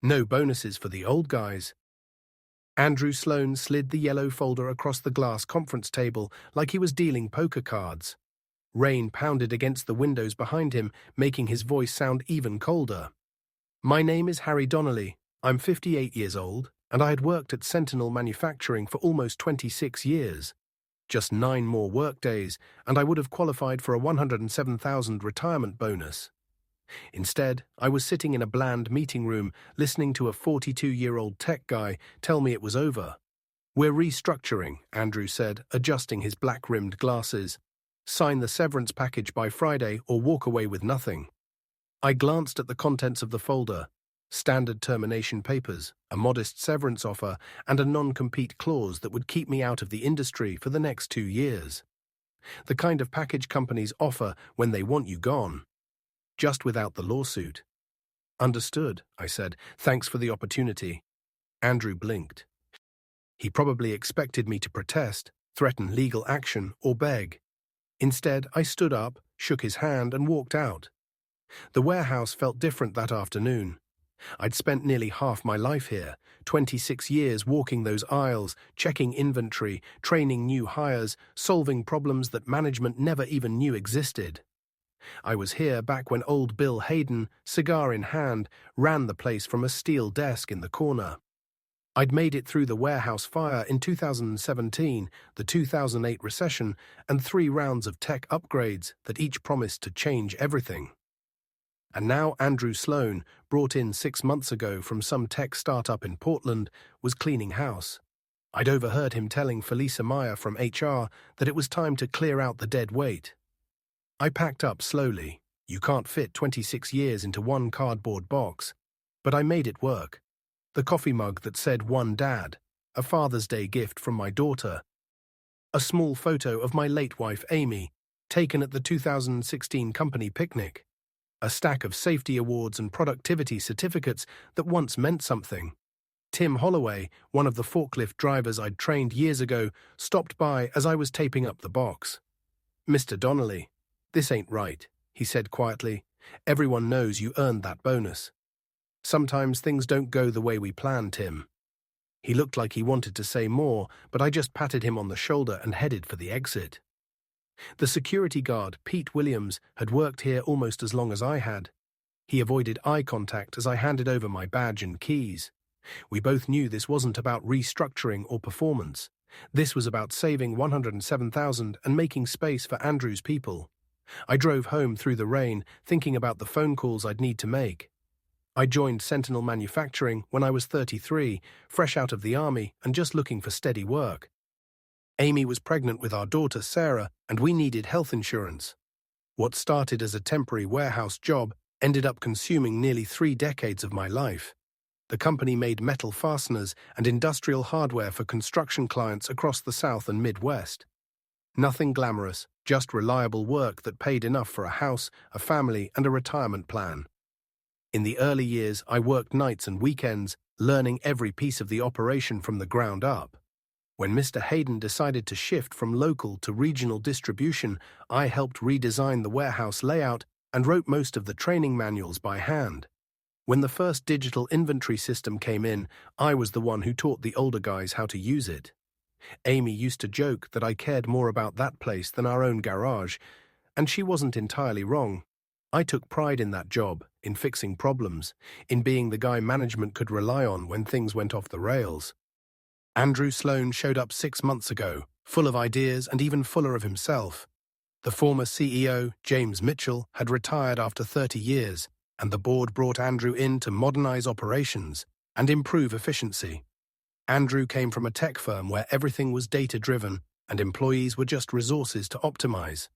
No bonuses for the old guys. Andrew Sloane slid the yellow folder across the glass conference table like he was dealing poker cards. Rain pounded against the windows behind him, making his voice sound even colder. My name is Harry Donnelly. I'm 58 years old, and I had worked at Sentinel Manufacturing for almost 26 years. Just 9 more workdays, and I would have qualified for a $107,000 retirement bonus. Instead, I was sitting in a bland meeting room, listening to a 42-year-old tech guy tell me it was over. We're restructuring, Andrew said, adjusting his black-rimmed glasses. Sign the severance package by Friday or walk away with nothing. I glanced at the contents of the folder. Standard termination papers, a modest severance offer, and a non-compete clause that would keep me out of the industry for the next 2 years. The kind of package companies offer when they want you gone. Just without the lawsuit. Understood, I said. Thanks for the opportunity. Andrew blinked. He probably expected me to protest, threaten legal action, or beg. Instead, I stood up, shook his hand, and walked out. The warehouse felt different that afternoon. I'd spent nearly half my life here, 26 years walking those aisles, checking inventory, training new hires, solving problems that management never even knew existed. I was here back when old Bill Hayden, cigar in hand, ran the place from a steel desk in the corner. I'd made it through the warehouse fire in 2017, the 2008 recession, and 3 rounds of tech upgrades that each promised to change everything. And now Andrew Sloane, brought in 6 months ago from some tech startup in Portland, was cleaning house. I'd overheard him telling Felisa Meyer from HR that it was time to clear out the dead weight. I packed up slowly. You can't fit 26 years into one cardboard box. But I made it work. The coffee mug that said "One Dad," a Father's Day gift from my daughter. A small photo of my late wife Amy, taken at the 2016 company picnic. A stack of safety awards and productivity certificates that once meant something. Tim Holloway, one of the forklift drivers I'd trained years ago, stopped by as I was taping up the box. "Mr. Donnelly, this ain't right," he said quietly. "Everyone knows you earned that bonus. Sometimes things don't go the way we plan, Tim." He looked like he wanted to say more, but I just patted him on the shoulder and headed for the exit. The security guard, Pete Williams, had worked here almost as long as I had. He avoided eye contact as I handed over my badge and keys. We both knew this wasn't about restructuring or performance. This was about saving $107,000 and making space for Andrew's people. I drove home through the rain, thinking about the phone calls I'd need to make. I joined Sentinel Manufacturing when I was 33, fresh out of the army and just looking for steady work. Amy was pregnant with our daughter Sarah, and we needed health insurance. What started as a temporary warehouse job ended up consuming nearly 3 decades of my life. The company made metal fasteners and industrial hardware for construction clients across the South and Midwest. Nothing glamorous, just reliable work that paid enough for a house, a family, and a retirement plan. In the early years, I worked nights and weekends, learning every piece of the operation from the ground up. When Mr. Hayden decided to shift from local to regional distribution, I helped redesign the warehouse layout and wrote most of the training manuals by hand. When the first digital inventory system came in, I was the one who taught the older guys how to use it. Amy used to joke that I cared more about that place than our own garage, and she wasn't entirely wrong. I took pride in that job, in fixing problems, in being the guy management could rely on when things went off the rails. Andrew Sloane showed up 6 months ago, full of ideas and even fuller of himself. The former CEO, James Mitchell, had retired after 30 years, and the board brought Andrew in to modernize operations and improve efficiency. Andrew came from a tech firm where everything was data-driven and employees were just resources to optimize.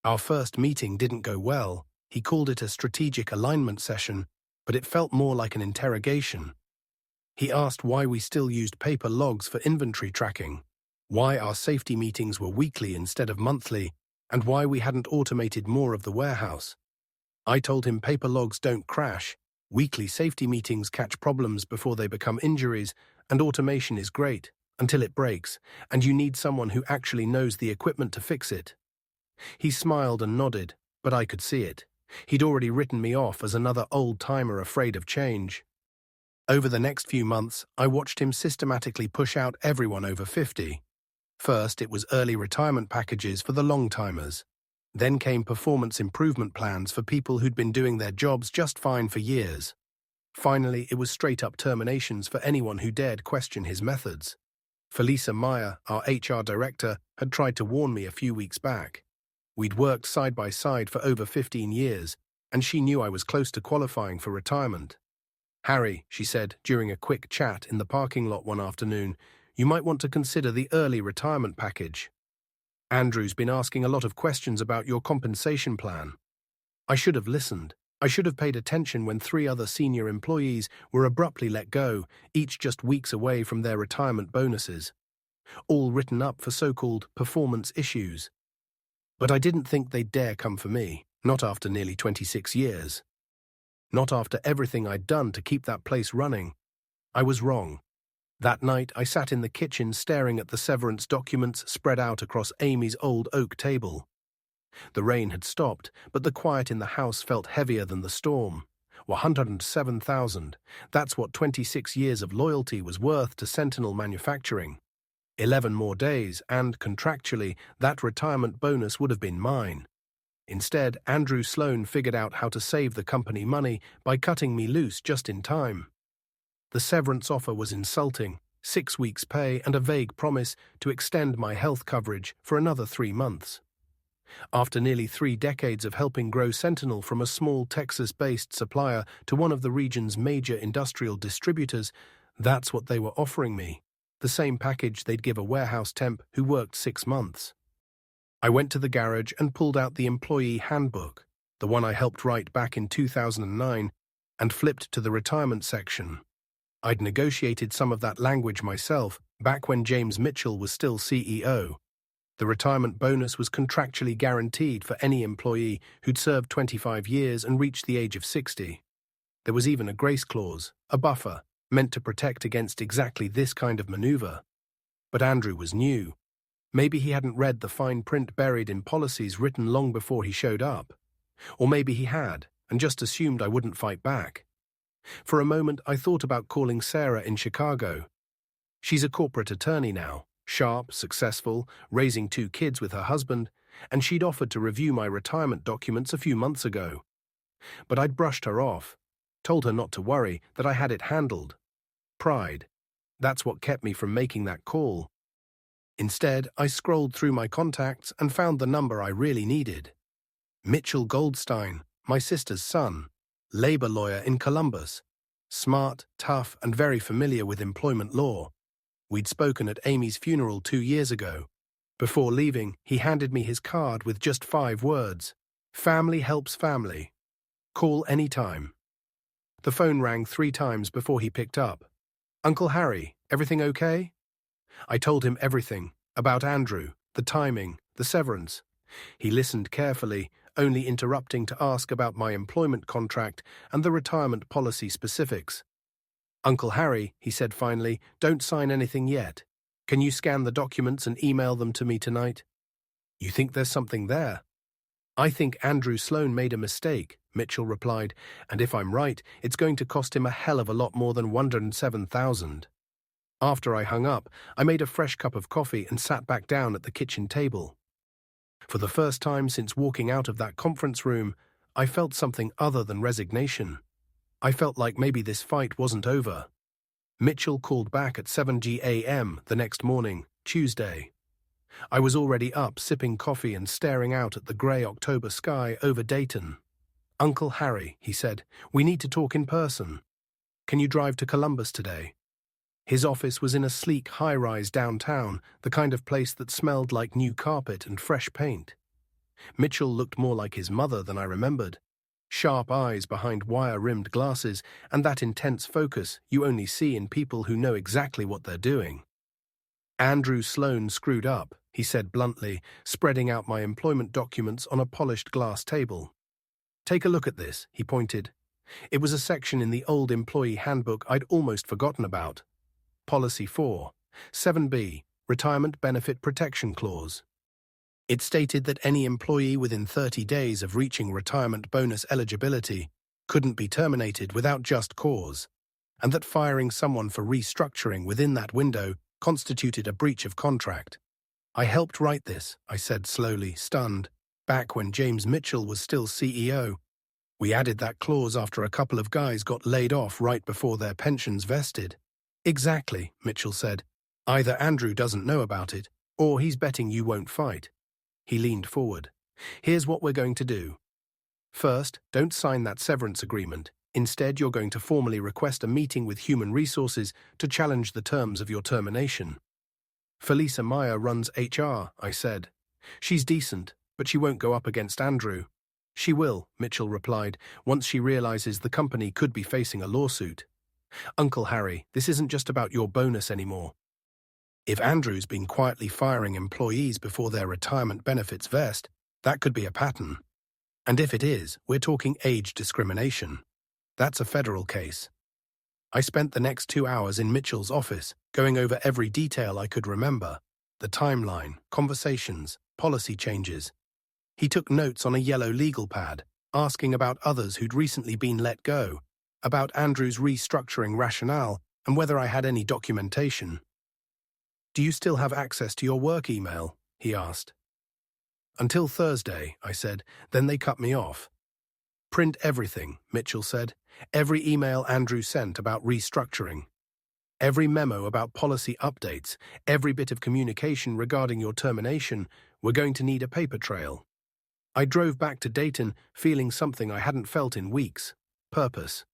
Our first meeting didn't go well. He called it a strategic alignment session, but it felt more like an interrogation. He asked why we still used paper logs for inventory tracking, why our safety meetings were weekly instead of monthly, and why we hadn't automated more of the warehouse. I told him paper logs don't crash, weekly safety meetings catch problems before they become injuries, and automation is great, until it breaks, and you need someone who actually knows the equipment to fix it. He smiled and nodded, but I could see it. He'd already written me off as another old-timer afraid of change. Over the next few months, I watched him systematically push out everyone over 50. First, it was early retirement packages for the long-timers. Then came performance improvement plans for people who'd been doing their jobs just fine for years. Finally, it was straight-up terminations for anyone who dared question his methods. Felisa Meyer, our HR director, had tried to warn me a few weeks back. We'd worked side by side for over 15 years, and she knew I was close to qualifying for retirement. "Harry," she said during a quick chat in the parking lot one afternoon, "you might want to consider the early retirement package. Andrew's been asking a lot of questions about your compensation plan." I should have listened. I should have paid attention when 3 other senior employees were abruptly let go, each just weeks away from their retirement bonuses, all written up for so-called performance issues. But I didn't think they'd dare come for me, not after nearly 26 years. Not after everything I'd done to keep that place running. I was wrong. That night, I sat in the kitchen staring at the severance documents spread out across Amy's old oak table. The rain had stopped, but the quiet in the house felt heavier than the storm. 107,000. That's what 26 years of loyalty was worth to Sentinel Manufacturing. 11 more days, and, contractually, that retirement bonus would have been mine. Instead, Andrew Sloan figured out how to save the company money by cutting me loose just in time. The severance offer was insulting: 6 weeks' pay and a vague promise to extend my health coverage for another 3 months. After nearly 3 decades of helping grow Sentinel from a small Texas-based supplier to one of the region's major industrial distributors, that's what they were offering me, the same package they'd give a warehouse temp who worked 6 months. I went to the garage and pulled out the employee handbook, the one I helped write back in 2009, and flipped to the retirement section. I'd negotiated some of that language myself back when James Mitchell was still CEO. The retirement bonus was contractually guaranteed for any employee who'd served 25 years and reached the age of 60. There was even a grace clause, a buffer, meant to protect against exactly this kind of maneuver. But Andrew was new. Maybe he hadn't read the fine print buried in policies written long before he showed up. Or maybe he had, and just assumed I wouldn't fight back. For a moment, I thought about calling Sarah in Chicago. She's a corporate attorney now, sharp, successful, raising 2 kids with her husband, and she'd offered to review my retirement documents a few months ago. But I'd brushed her off, told her not to worry, that I had it handled. Pride. That's what kept me from making that call. Instead, I scrolled through my contacts and found the number I really needed. Mitchell Goldstein, my sister's son, labor lawyer in Columbus. Smart, tough, and very familiar with employment law. We'd spoken at Amy's funeral 2 years ago. Before leaving, he handed me his card with just 5 words: "Family helps family. Call any time." The phone rang 3 times before he picked up. "Uncle Harry, everything okay?" I told him everything, about Andrew, the timing, the severance. He listened carefully, only interrupting to ask about my employment contract and the retirement policy specifics. "Uncle Harry," he said finally, "don't sign anything yet. Can you scan the documents and email them to me tonight?" "You think there's something there?" "I think Andrew Sloan made a mistake," Mitchell replied, "and if I'm right, it's going to cost him a hell of a lot more than 107,000. After I hung up, I made a fresh cup of coffee and sat back down at the kitchen table. For the first time since walking out of that conference room, I felt something other than resignation. I felt like maybe this fight wasn't over. Mitchell called back at 7 a.m. the next morning, Tuesday. I was already up sipping coffee and staring out at the grey October sky over Dayton. "Uncle Harry," he said, "we need to talk in person. Can you drive to Columbus today?" His office was in a sleek high-rise downtown, the kind of place that smelled like new carpet and fresh paint. Mitchell looked more like his mother than I remembered. Sharp eyes behind wire-rimmed glasses, and that intense focus you only see in people who know exactly what they're doing. "Andrew Sloan screwed up," he said bluntly, spreading out my employment documents on a polished glass table. "Take a look at this," he pointed. It was a section in the old employee handbook I'd almost forgotten about. Policy 4, 7B, Retirement Benefit Protection Clause. It stated that any employee within 30 days of reaching retirement bonus eligibility couldn't be terminated without just cause. and that firing someone for restructuring within that window constituted a breach of contract. I helped write this, I said slowly, stunned, back when James Mitchell was still CEO. We added that clause after a couple of guys got laid off right before their pensions vested. Exactly, Mitchell said. Either Andrew doesn't know about it, or he's betting you won't fight. He leaned forward. Here's what we're going to do. First, don't sign that severance agreement. Instead, you're going to formally request a meeting with Human Resources to challenge the terms of your termination. Felisa Meyer runs HR, I said. She's decent, but she won't go up against Andrew. She will, Mitchell replied, once she realizes the company could be facing a lawsuit. Uncle Harry, this isn't just about your bonus anymore. If Andrew's been quietly firing employees before their retirement benefits vest, that could be a pattern. And if it is, we're talking age discrimination. That's a federal case. I spent the next 2 hours in Mitchell's office, going over every detail I could remember. The timeline, conversations, policy changes. He took notes on a yellow legal pad, asking about others who'd recently been let go, about Andrew's restructuring rationale, and whether I had any documentation. Do you still have access to your work email? He asked. Until Thursday, I said, then they cut me off. Print everything, Mitchell said. Every email Andrew sent about restructuring. Every memo about policy updates, every bit of communication regarding your termination, we're going to need a paper trail. I drove back to Dayton feeling something I hadn't felt in weeks, purpose.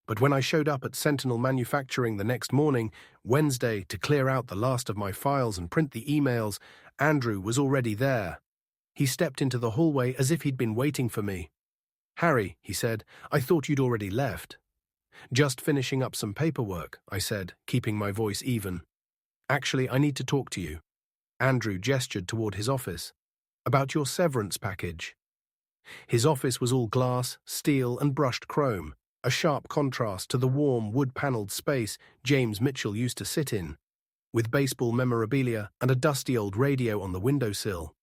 But when I showed up at Sentinel Manufacturing the next morning, Wednesday, to clear out the last of my files and print the emails, Andrew was already there. He stepped into the hallway as if he'd been waiting for me. Harry, he said, I thought you'd already left. Just finishing up some paperwork, I said, keeping my voice even. Actually, I need to talk to you. Andrew gestured toward his office. About your severance package. His office was all glass, steel, and brushed chrome, a sharp contrast to the warm, wood-paneled space James Mitchell used to sit in, with baseball memorabilia and a dusty old radio on the windowsill.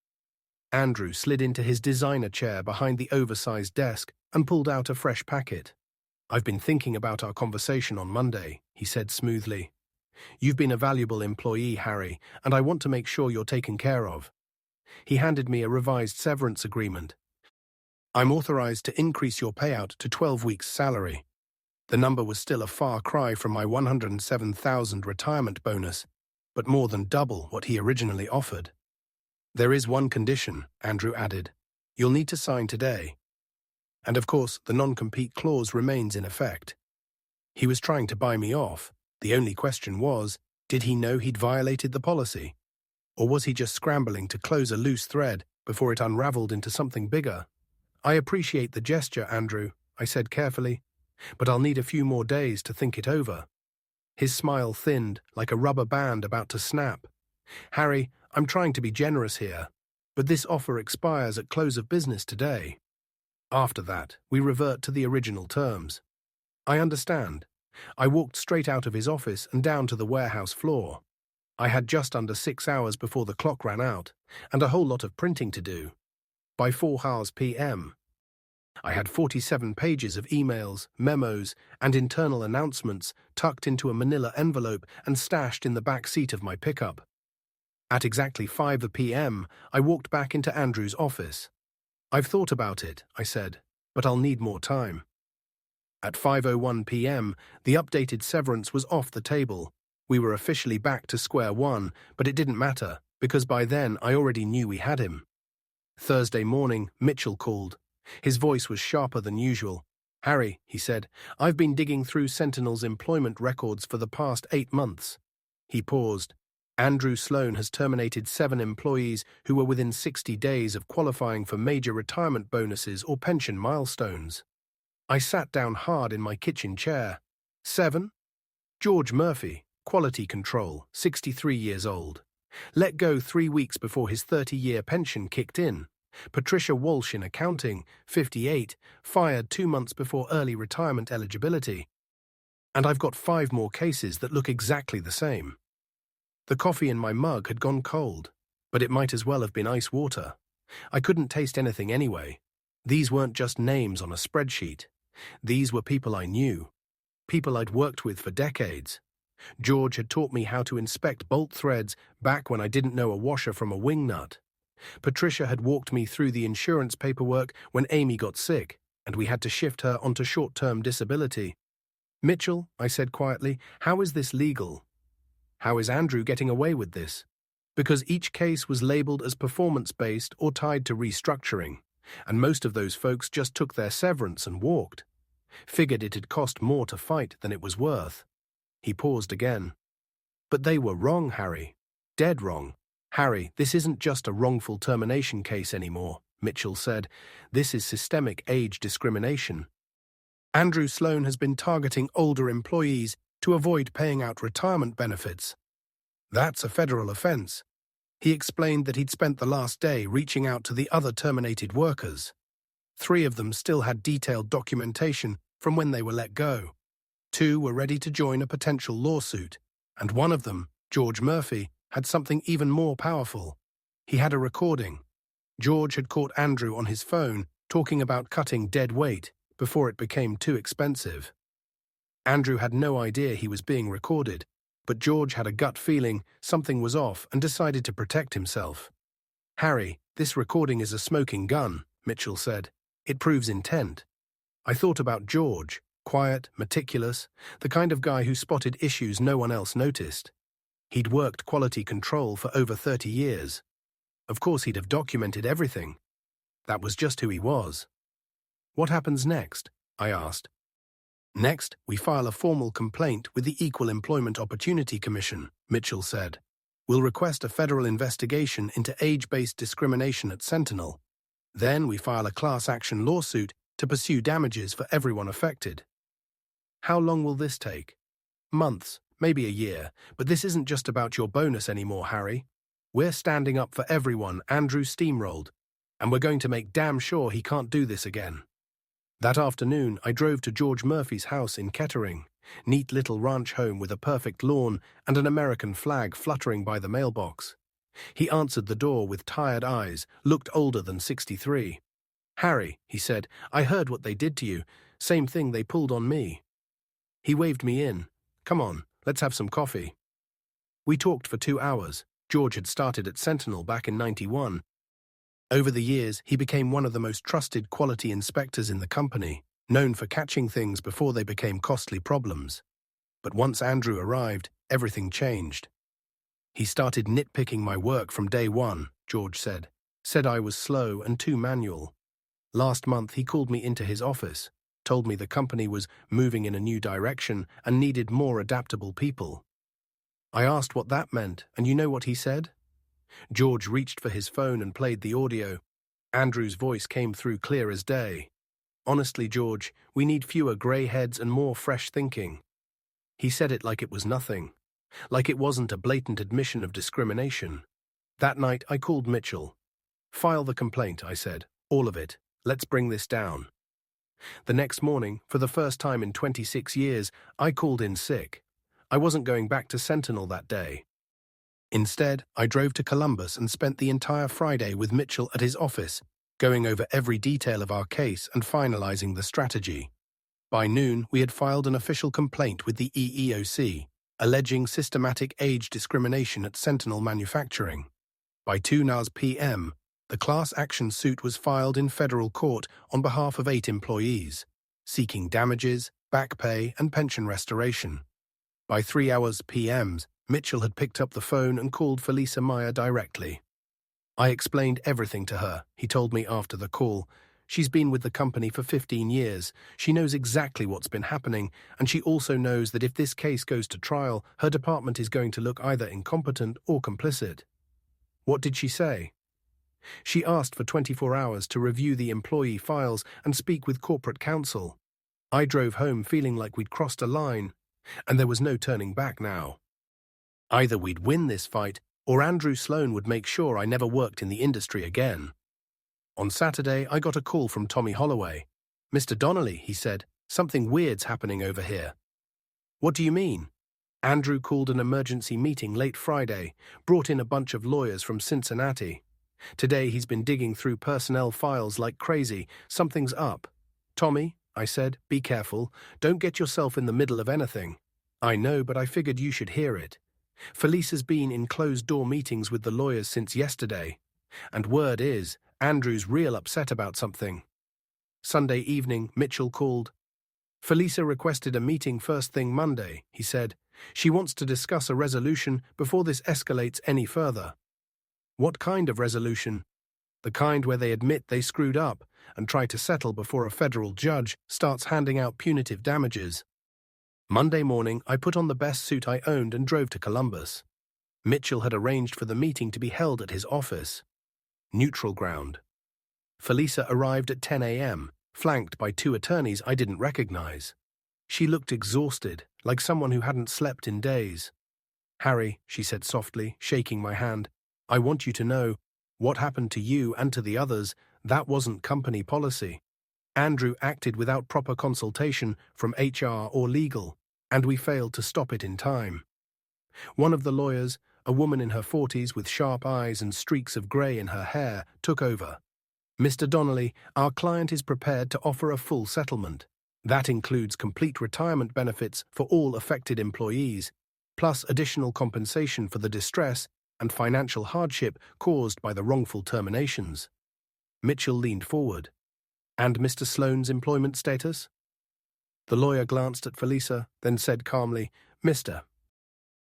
Andrew slid into his designer chair behind the oversized desk and pulled out a fresh packet. I've been thinking about our conversation on Monday, he said smoothly. You've been a valuable employee, Harry, and I want to make sure you're taken care of. He handed me a revised severance agreement. I'm authorized to increase your payout to 12 weeks' salary. The number was still a far cry from my $107,000 retirement bonus, but more than double what he originally offered. There is one condition, Andrew added. You'll need to sign today. And of course, the non-compete clause remains in effect. He was trying to buy me off. The only question was, did he know he'd violated the policy? Or was he just scrambling to close a loose thread before it unraveled into something bigger? I appreciate the gesture, Andrew, I said carefully, but I'll need a few more days to think it over. His smile thinned like a rubber band about to snap. Harry, I'm trying to be generous here, but this offer expires at close of business today. After that, we revert to the original terms. I understand. I walked straight out of his office and down to the warehouse floor. I had just under 6 hours before the clock ran out, and a whole lot of printing to do. By 4 p.m., I had 47 pages of emails, memos, and internal announcements tucked into a manila envelope and stashed in the back seat of my pickup. At exactly 5 p.m., I walked back into Andrew's office. I've thought about it, I said, but I'll need more time. At 5:01 p.m., the updated severance was off the table. We were officially back to square one, but it didn't matter, because by then I already knew we had him. Thursday morning, Mitchell called. His voice was sharper than usual. Harry, he said, I've been digging through Sentinel's employment records for the past 8 months. He paused. Andrew Sloan has terminated 7 employees who were within 60 days of qualifying for major retirement bonuses or pension milestones. I sat down hard in my kitchen chair. 7? George Murphy, quality control, 63 years old. Let go 3 weeks before his 30-year pension kicked in. Patricia Walsh in accounting, 58, fired 2 months before early retirement eligibility. And I've got 5 more cases that look exactly the same. The coffee in my mug had gone cold, but it might as well have been ice water. I couldn't taste anything anyway. These weren't just names on a spreadsheet. These were people I knew. people I'd worked with for decades. George had taught me how to inspect bolt threads back when I didn't know a washer from a wing nut. Patricia had walked me through the insurance paperwork when Amy got sick, and we had to shift her onto short-term disability. "Mitchell," I said quietly, "how is this legal? How is Andrew getting away with this?" Because each case was labeled as performance-based or tied to restructuring, and most of those folks just took their severance and walked. Figured it had cost more to fight than it was worth. He paused again. "But they were wrong, Harry. Dead wrong. Harry, this isn't just a wrongful termination case anymore," Mitchell said. "This is systemic age discrimination. Andrew Sloan has been targeting older employees to avoid paying out retirement benefits. That's a federal offense." He explained that he'd spent the last day reaching out to the other terminated workers. 3 of them still had detailed documentation from when they were let go. 2 were ready to join a potential lawsuit, and one of them, George Murphy, had something even more powerful. He had a recording. George had caught Andrew on his phone talking about cutting dead weight before it became too expensive. Andrew had no idea he was being recorded, but George had a gut feeling something was off and decided to protect himself. "Harry, this recording is a smoking gun," Mitchell said. "It proves intent." I thought about George, quiet, meticulous, the kind of guy who spotted issues no one else noticed. He'd worked quality control for over 30 years. Of course he'd have documented everything. That was just who he was. "What happens next?" I asked. "Next, we file a formal complaint with the Equal Employment Opportunity Commission," Mitchell said. "We'll request a federal investigation into age-based discrimination at Sentinel. Then we file a class action lawsuit to pursue damages for everyone affected." "How long will this take?" "Months, maybe a year, but this isn't just about your bonus anymore, Harry. We're standing up for everyone Andrew steamrolled, and we're going to make damn sure he can't do this again." That afternoon, I drove to George Murphy's house in Kettering, neat little ranch home with a perfect lawn and an American flag fluttering by the mailbox. He answered the door with tired eyes, looked older than 63. "Harry," he said, "I heard what they did to you. Same thing they pulled on me." He waved me in. "Come on, let's have some coffee." We talked for 2 hours. George had started at Sentinel back in '91. Over the years, he became one of the most trusted quality inspectors in the company, known for catching things before they became costly problems. But once Andrew arrived, everything changed. "He started nitpicking my work from day one," George said. "Said I was slow and too manual. Last month, he called me into his office, told me the company was moving in a new direction and needed more adaptable people. I asked what that meant, and you know what he said?" George reached for his phone and played the audio. Andrew's voice came through clear as day. "Honestly, George, we need fewer grey heads and more fresh thinking." He said it like it was nothing, like it wasn't a blatant admission of discrimination. That night, I called Mitchell. "File the complaint," I said. "All of it. Let's bring this down." The next morning, for the first time in 26 years, I called in sick. I wasn't going back to Sentinel that day. Instead, I drove to Columbus and spent the entire Friday with Mitchell at his office, going over every detail of our case and finalizing the strategy. By noon, we had filed an official complaint with the EEOC, alleging systematic age discrimination at Sentinel Manufacturing. By 2 p.m., the class action suit was filed in federal court on behalf of 8 employees, seeking damages, back pay, and pension restoration. By 3 p.m., Mitchell had picked up the phone and called Felisa Meyer directly. I explained everything to her, he told me after the call. She's been with the company for 15 years. She knows exactly what's been happening, and she also knows that if this case goes to trial, her department is going to look either incompetent or complicit. What did she say? She asked for 24 hours to review the employee files and speak with corporate counsel. I drove home feeling like we'd crossed a line, and there was no turning back now. Either we'd win this fight, or Andrew Sloan would make sure I never worked in the industry again. On Saturday, I got a call from Tommy Holloway. "Mr. Donnelly," he said, "something weird's happening over here." "What do you mean?" Andrew called an emergency meeting late Friday, brought in a bunch of lawyers from Cincinnati. Today he's been digging through personnel files like crazy. "Something's up." "Tommy," I said. Be careful. Don't get yourself in the middle of anything. I know, but I figured you should hear it. Felisa's been in closed-door meetings with the lawyers since yesterday. And word is, Andrew's real upset about something. Sunday evening, Mitchell called. Felisa requested a meeting first thing Monday, he said. She wants to discuss a resolution before this escalates any further. What kind of resolution? The kind where they admit they screwed up and try to settle before a federal judge starts handing out punitive damages. Monday morning, I put on the best suit I owned and drove to Columbus. Mitchell had arranged for the meeting to be held at his office. Neutral ground. Felisa arrived at 10 a.m., flanked by 2 attorneys I didn't recognize. She looked exhausted, like someone who hadn't slept in days. Harry, she said softly, shaking my hand, I want you to know, what happened to you and to the others, that wasn't company policy. Andrew acted without proper consultation from HR or legal, and we failed to stop it in time. One of the lawyers, a woman in her 40s with sharp eyes and streaks of grey in her hair, took over. Mr. Donnelly, our client is prepared to offer a full settlement. That includes complete retirement benefits for all affected employees, plus additional compensation for the distress and financial hardship caused by the wrongful terminations. Mitchell leaned forward. And Mr. Sloane's employment status? The lawyer glanced at Felisa, then said calmly, Mr.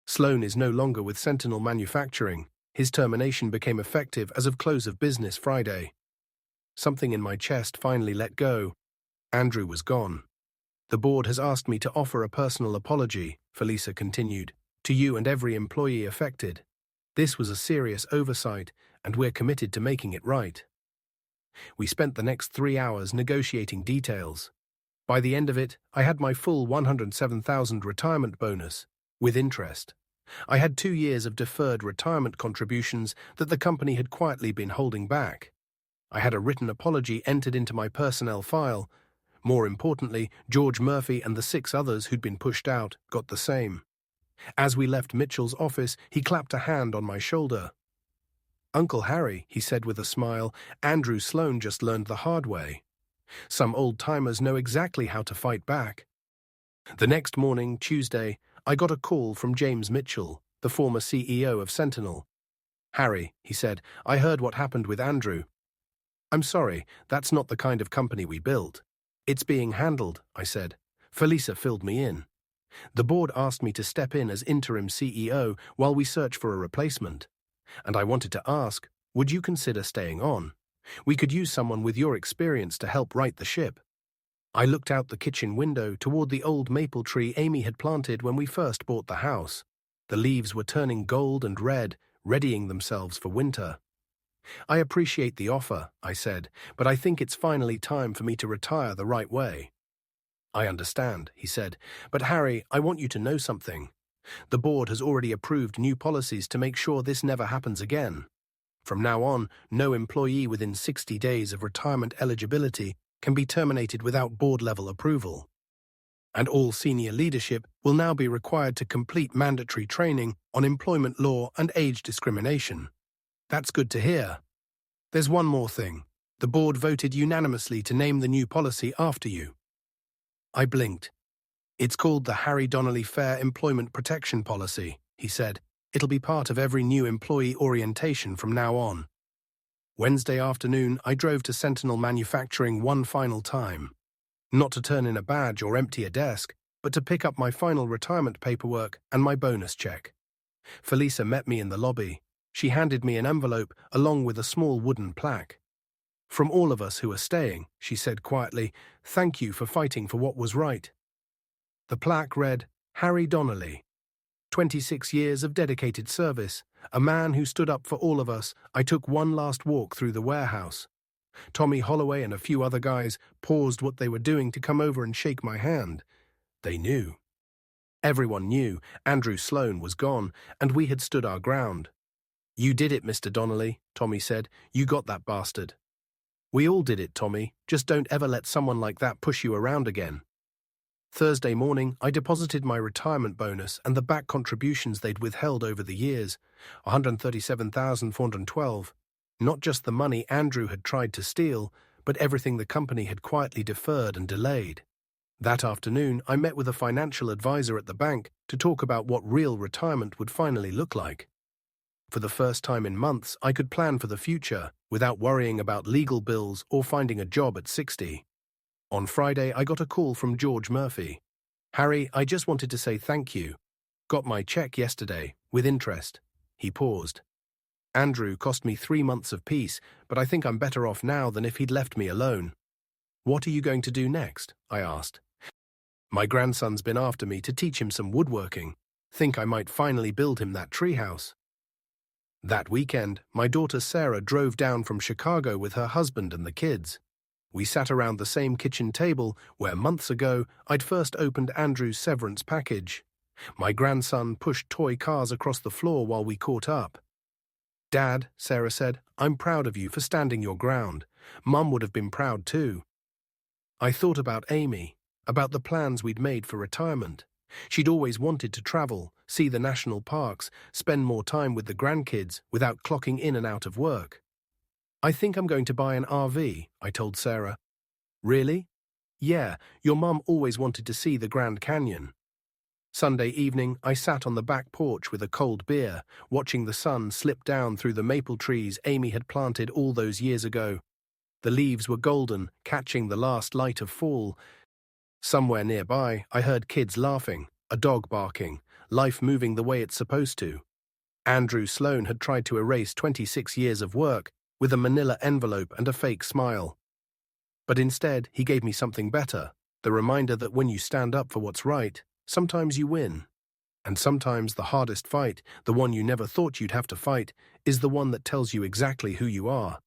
Sloane is no longer with Sentinel Manufacturing. His termination became effective as of close of business Friday. Something in my chest finally let go. Andrew was gone. The board has asked me to offer a personal apology, Felisa continued, to you and every employee affected. This was a serious oversight, and we're committed to making it right. We spent the next 3 hours negotiating details. By the end of it, I had my full $107,000 retirement bonus, with interest. I had 2 years of deferred retirement contributions that the company had quietly been holding back. I had a written apology entered into my personnel file. More importantly, George Murphy and the 6 others who'd been pushed out got the same. As we left Mitchell's office, he clapped a hand on my shoulder. Uncle Harry, he said with a smile, Andrew Sloane just learned the hard way. Some old-timers know exactly how to fight back. The next morning, Tuesday, I got a call from James Mitchell, the former CEO of Sentinel. Harry, he said, I heard what happened with Andrew. I'm sorry, that's not the kind of company we built. It's being handled, I said. Felisa filled me in. The board asked me to step in as interim CEO while we search for a replacement. And I wanted to ask, would you consider staying on? We could use someone with your experience to help right the ship. I looked out the kitchen window toward the old maple tree Amy had planted when we first bought the house. The leaves were turning gold and red, readying themselves for winter. I appreciate the offer, I said, but I think it's finally time for me to retire the right way. I understand, he said, but Harry, I want you to know something. The board has already approved new policies to make sure this never happens again. From now on, no employee within 60 days of retirement eligibility can be terminated without board-level approval. And all senior leadership will now be required to complete mandatory training on employment law and age discrimination. That's good to hear. There's one more thing. The board voted unanimously to name the new policy after you. I blinked. It's called the Harry Donnelly Fair Employment Protection Policy, he said. It'll be part of every new employee orientation from now on. Wednesday afternoon, I drove to Sentinel Manufacturing one final time. Not to turn in a badge or empty a desk, but to pick up my final retirement paperwork and my bonus check. Felisa met me in the lobby. She handed me an envelope along with a small wooden plaque. From all of us who are staying, she said quietly, thank you for fighting for what was right. The plaque read, Harry Donnelly. 26 years of dedicated service, a man who stood up for all of us. I took one last walk through the warehouse. Tommy Holloway and a few other guys paused what they were doing to come over and shake my hand. They knew. Everyone knew Andrew Sloane was gone, and we had stood our ground. You did it, Mr. Donnelly, Tommy said. You got that bastard. We all did it, Tommy. Just don't ever let someone like that push you around again. Thursday morning, I deposited my retirement bonus and the back contributions they'd withheld over the years, $137,412. Not just the money Andrew had tried to steal, but everything the company had quietly deferred and delayed. That afternoon, I met with a financial advisor at the bank to talk about what real retirement would finally look like. For the first time in months, I could plan for the future without worrying about legal bills or finding a job at 60. On Friday, I got a call from George Murphy. "Harry, I just wanted to say thank you. Got my check yesterday, with interest." He paused. "Andrew cost me 3 months of peace, but I think I'm better off now than if he'd left me alone." "What are you going to do next?" I asked. "My grandson's been after me to teach him some woodworking. Think I might finally build him that treehouse." That weekend, my daughter Sarah drove down from Chicago with her husband and the kids. We sat around the same kitchen table where months ago I'd first opened Andrew's severance package. My grandson pushed toy cars across the floor while we caught up. "Dad," Sarah said, "I'm proud of you for standing your ground. Mum would have been proud too." I thought about Amy, about the plans we'd made for retirement. She'd always wanted to travel, see the national parks, spend more time with the grandkids without clocking in and out of work. "I think I'm going to buy an RV," I told Sarah. "Really?" "Yeah, your mum always wanted to see the Grand Canyon." Sunday evening, I sat on the back porch with a cold beer, watching the sun slip down through the maple trees Amy had planted all those years ago. The leaves were golden, catching the last light of fall. Somewhere nearby, I heard kids laughing, a dog barking, life moving the way it's supposed to. Andrew Sloan had tried to erase 26 years of work with a manila envelope and a fake smile. But instead, he gave me something better, the reminder that when you stand up for what's right, sometimes you win. And sometimes the hardest fight, the one you never thought you'd have to fight, is the one that tells you exactly who you are.